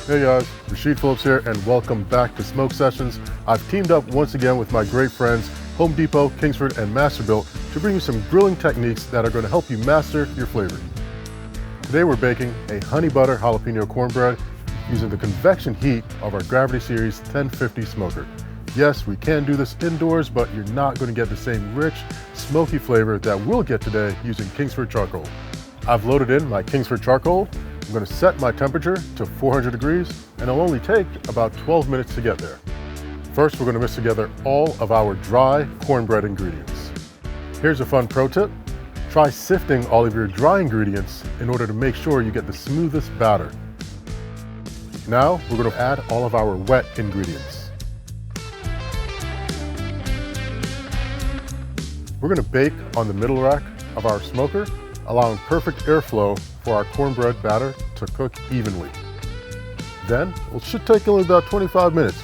Hey guys, Rasheed Philips here and welcome back to Smoke Sessions. I've teamed up once again with my great friends Home Depot, Kingsford, and Masterbuilt to bring you some grilling techniques that are going to help you master your flavor. Today we're baking a honey butter jalapeno cornbread using the convection heat of our Gravity Series 1050 smoker. Yes, we can do this indoors, but you're not going to get the same rich, smoky flavor that we'll get today using Kingsford charcoal. I've loaded in my Kingsford charcoal. I'm going to set my temperature to 400 degrees and it'll only take about 12 minutes to get there. First, we're going to mix together all of our dry cornbread ingredients. Here's a fun pro tip. Try sifting all of your dry ingredients in order to make sure you get the smoothest batter. Now, we're going to add all of our wet ingredients. We're going to bake on the middle rack of our smoker, allowing perfect airflow for our cornbread batter to cook evenly. Then, it should take only about 25 minutes.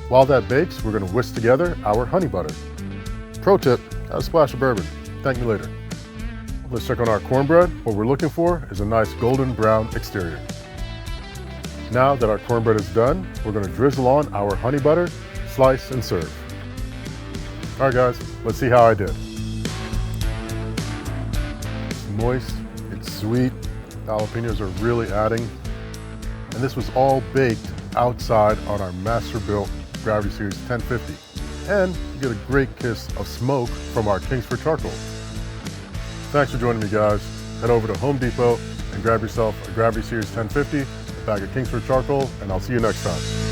While that bakes, we're going to whisk together our honey butter. Pro tip, add a splash of bourbon. Thank me later. Let's check on our cornbread. What we're looking for is a nice golden brown exterior. Now that our cornbread is done, we're going to drizzle on our honey butter, slice, and serve. All right guys, let's see how I did. It's moist, it's sweet, the jalapenos are really adding, and this was all baked outside on our Masterbuilt Gravity Series 1050. And you get a great kiss of smoke from our Kingsford charcoal. Thanks for joining me guys. Head over to Home Depot and grab yourself a Gravity Series 1050, a bag of Kingsford charcoal, and I'll see you next time.